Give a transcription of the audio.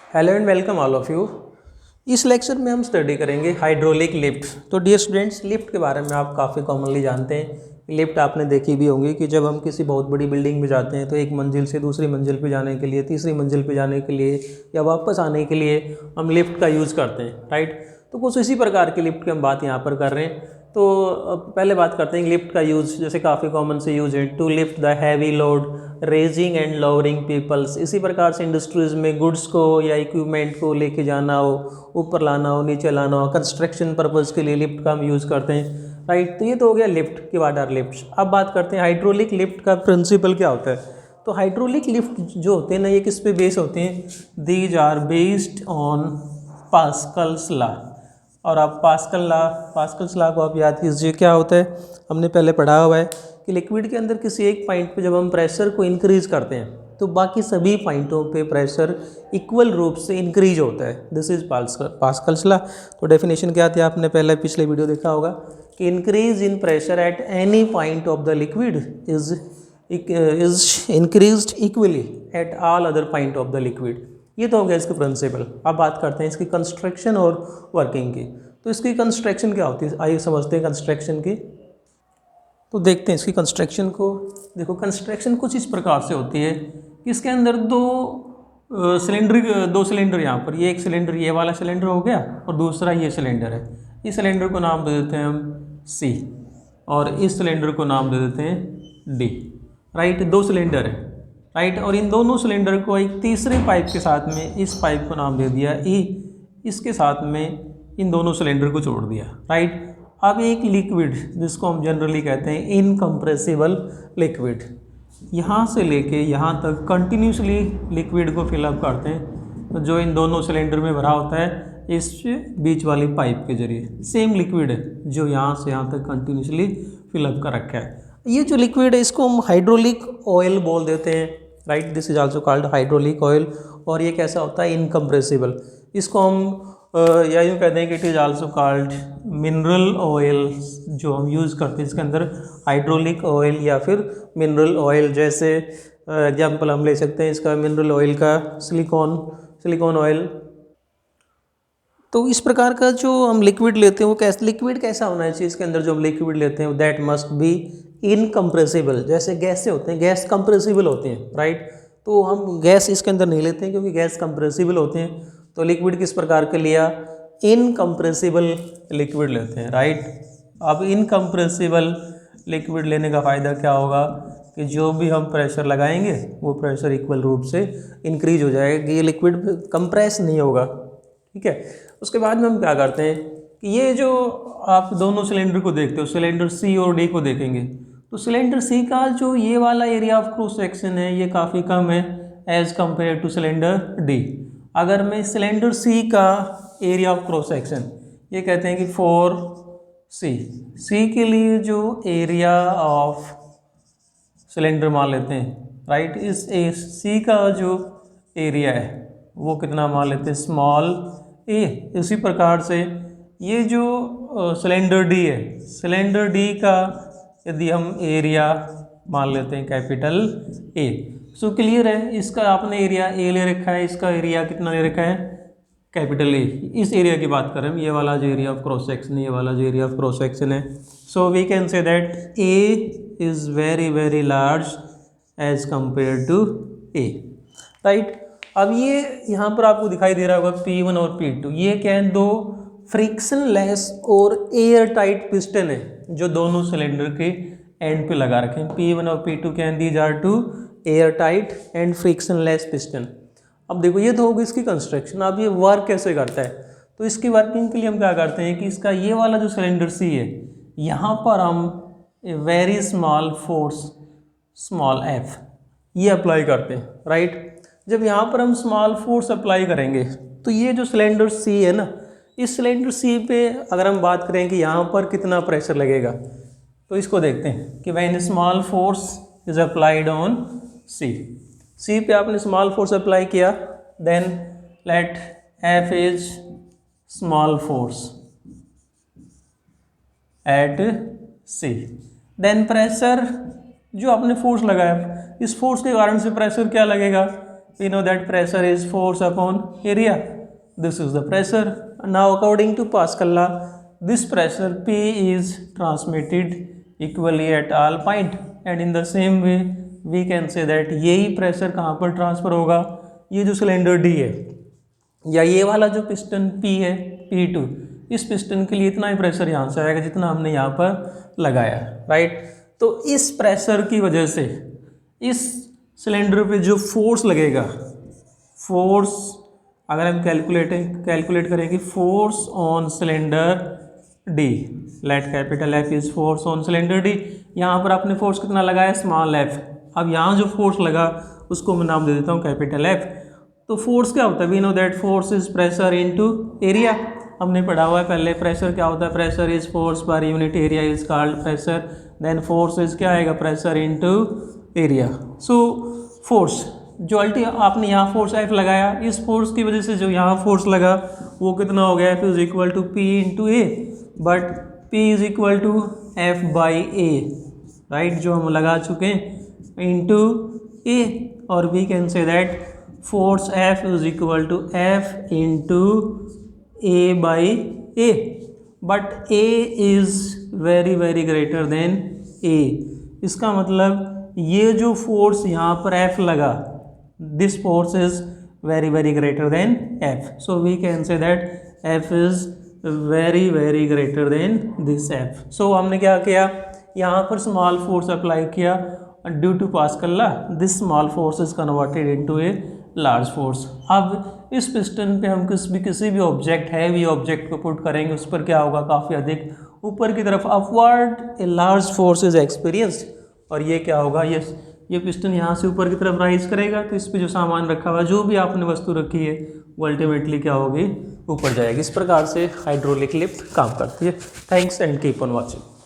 Hello and welcome all of you. इस lecture में हम स्टडी करेंगे हाइड्रोलिक लिफ्ट। तो डियर स्टूडेंट्स, लिफ्ट के बारे में आप काफ़ी कॉमनली जानते हैं। लिफ्ट आपने देखी भी होंगी कि जब हम किसी बहुत बड़ी बिल्डिंग में जाते हैं तो एक मंजिल से दूसरी मंजिल पे जाने के लिए, तीसरी मंजिल पे जाने के लिए या वापस आने के लिए हम लिफ्ट का यूज़ करते हैं, राइट। तो कुछ इसी प्रकार की लिफ्ट की हम बात यहाँ पर कर रहे हैं। तो पहले बात करते हैं लिफ्ट का यूज़। जैसे काफ़ी कॉमन से यूज है to lift the heavy load, raising and lowering peoples. इसी प्रकार से इंडस्ट्रीज़ में गुड्स को या इक्विपमेंट को लेके जाना हो, ऊपर लाना हो, नीचे लाना हो, कंस्ट्रक्शन पर्पज़ के लिए लिफ्ट का हम यूज़ करते हैं, राइट। तो ये तो हो गया लिफ्ट के व्हाट आर लिफ्ट्स। अब बात करते हैं हाइड्रोलिक लिफ्ट का प्रिंसिपल क्या होता है। तो हाइड्रोलिक लिफ्ट जो होते हैं ना, ये किस पे बेस होते हैं? These are based on Pascal's law. और आप पास्कल्स लॉ को आप याद कीजिए, क्या होता है, हमने पहले पढ़ा हुआ है कि लिक्विड के अंदर किसी एक पॉइंट पे जब हम प्रेशर को इंक्रीज करते हैं तो बाकी सभी पॉइंटों पे प्रेशर इक्वल रूप से इंक्रीज होता है। This is Pascal's law. तो डेफिनेशन क्या थी, आपने पहले पिछले वीडियो देखा होगा कि increase in pressure at any point of the liquid is increased equally at all other point of the liquid. ये तो हो गया इसका प्रिंसिपल। अब बात करते हैं इसकी कंस्ट्रक्शन और वर्किंग की। तो इसकी कंस्ट्रक्शन क्या होती है, आइए समझते हैं कंस्ट्रक्शन की। तो देखते हैं इसकी कंस्ट्रक्शन को। देखो, कंस्ट्रक्शन कुछ इस प्रकार से होती है कि इसके अंदर दो सिलेंडर यहाँ पर, ये एक सिलेंडर, ये वाला सिलेंडर हो गया, और दूसरा ये सिलेंडर है। इस सिलेंडर को नाम दे देते हैं हम सी, और इस सिलेंडर को नाम दे देते हैं डी, राइट। दो सिलेंडर है, राइट। और इन दोनों सिलेंडर को एक तीसरे पाइप के साथ में, इस पाइप को नाम दे दिया ई, इसके साथ में इन दोनों सिलेंडर को जोड़ दिया, राइट। अब एक लिक्विड जिसको हम जनरली कहते हैं इनकम्प्रेसिबल लिक्विड, यहाँ से लेके यहाँ तक कंटिन्यूसली लिक्विड को फिलअप करते हैं। तो जो इन दोनों सिलेंडर में भरा होता है इस बीच वाली पाइप के जरिए, सेम लिक्विड है जो यहाँ से यहाँ तक कंटिन्यूसली फिलअप कर रखा है। ये जो लिक्विड है इसको हम हाइड्रोलिक ऑयल बोल देते हैं, right. This is also called hydraulic oil. और ये कैसा होता है? इनकम्प्रेसिबल। इसको हम या यूँ कहते हैं कि it is also called mineral oil. जो हम यूज़ करते हैं इसके अंदर हाइड्रोलिक ऑयल या फिर मिनरल ऑयल। जैसे एग्जाम्पल हम ले सकते हैं इसका, मिनरल ऑयल का सिलिकॉन ऑयल। तो इस प्रकार का जो हम लिक्विड लेते हैं वो लिक्विड कैसा होना चाहिए इसके अंदर जो हम लिक्विड लेते हैं, दैट मस्ट बी इनकम्प्रेसिबल। जैसे गैस से होते हैं, गैस कंप्रेसिबल होते हैं, राइट। तो हम गैस इसके अंदर नहीं लेते हैं क्योंकि गैस कंप्रेसिबल होते हैं। तो लिक्विड किस प्रकार के लिया? इनकम्प्रेसिबल लिक्विड लेते हैं, राइट। अब इनकम्प्रेसिबल लिक्विड लेने का फ़ायदा क्या होगा कि जो भी हम प्रेशर लगाएंगे वो प्रेशर इक्वल रूप से इंक्रीज हो जाएगा, ये लिक्विड कंप्रेस नहीं होगा, ठीक है। उसके बाद में हम क्या करते हैं कि ये जो आप दोनों सिलेंडर को देखते हो, सिलेंडर सी और डी को देखेंगे, तो सिलेंडर सी का जो ये वाला एरिया ऑफ क्रॉस सेक्शन है ये काफ़ी कम है as compare two cylinder D. अगर मैं सिलेंडर सी का एरिया ऑफ क्रॉस सेक्शन, ये कहते हैं कि 4C के लिए जो एरिया ऑफ सिलेंडर मान लेते हैं, राइट। इस सी का जो एरिया है वो कितना मान लेते हैं? स्मॉल ए। इसी प्रकार से ये जो सिलेंडर डी है, सिलेंडर डी का यदि हम एरिया मान लेते हैं कैपिटल ए। सो क्लियर है, इसका आपने एरिया ए ले रखा है, इसका एरिया कितना ले रखा है? Capital A. इस एरिया की बात करें, ये वाला जो एरिया ऑफ क्रॉस सेक्शन, ये वाला जो एरिया ऑफ क्रॉस सेक्शन है। So we can say that A is very very large as compare to A, right. अब ये यहाँ पर आपको दिखाई दे रहा होगा P1 और P2, ये क्या है? दो फ्रिक्शन लेस और एयर टाइट पिस्टन है जो दोनों सिलेंडर के एंड पे लगा रखे हैं। P1 और P2 क्या है? These are two airtight and frictionless piston. अब देखो, ये तो होगी इसकी कंस्ट्रक्शन। अब ये वर्क कैसे करता है? तो इसकी वर्किंग के लिए हम क्या करते हैं कि इसका ये वाला जो सिलेंडर सी है, यहाँ पर हम a very small force, small F, ये अप्लाई करते हैं, राइट। जब यहाँ पर हम स्मॉल फोर्स अप्लाई करेंगे तो ये जो सिलेंडर सी है ना, इस सिलेंडर सी पे अगर हम बात करें कि यहाँ पर कितना प्रेशर लगेगा, तो इसको देखते हैं कि when small force is applied on C पे आपने स्मॉल फोर्स अप्लाई किया, then let F is small force at C, then pressure जो आपने फोर्स लगाया, इस फोर्स के कारण से प्रेशर क्या लगेगा? we know that pressure is force upon area. This is the pressure. Now according to Pascal law, this pressure P is transmitted equally at all point, and in the same way we can say that यही pressure कहाँ पर transfer होगा, ये जो cylinder D है या ये वाला जो पिस्टन P है P2, इस पिस्टन के लिए इतना ही प्रेशर यहाँ से आएगा जितना हमने यहाँ पर लगाया, राइट। तो इस प्रेशर की वजह से इस सिलेंडर पे जो फोर्स लगेगा, फोर्स अगर हम कैलकुलेट करें कि force on cylinder D, let capital F is force on cylinder D. यहाँ पर आपने फोर्स कितना लगाया, स्मॉल एफ। अब यहाँ जो फोर्स लगा उसको मैं नाम दे देता हूँ कैपिटल एफ। तो फोर्स क्या होता है, we know that force is pressure into area. हमने पढ़ा हुआ है पहले, प्रेशर क्या होता है, pressure is force per unit area is called pressure. Then force is क्या आएगा, pressure into area. So force जो आपने यहाँ फोर्स एफ लगाया, इस फोर्स की वजह से जो यहाँ फोर्स लगा वो कितना हो गया, F is equal to P into A, but P is equal to F by A, right, जो हम लगा चुके हैं, इंटू ए। और we can say that force F is equal to F into A by A, but A is very very greater than A. इसका मतलब ये जो फोर्स यहाँ पर एफ लगा, this force is very very greater than F, so we can say that F is very very greater than this F. so हमने क्या किया, यहाँ पर स्मॉल फोर्स अप्लाई किया, due to Pascal law this small force is converted into a large force. अब इस piston पे हम किसी भी ऑब्जेक्ट, हैवी ऑब्जेक्ट को पुट करेंगे, उस पर क्या होगा, काफ़ी अधिक ऊपर की तरफ upward A large force is experienced. और ये क्या होगा, ये पिस्टन यहाँ से ऊपर की तरफ राइज करेगा, तो इस पे जो सामान रखा हुआ है, जो भी आपने वस्तु रखी है, वो अल्टीमेटली क्या होगी, ऊपर जाएगी। इस प्रकार से हाइड्रोलिक लिफ्ट काम करती है। Thanks and keep on watching.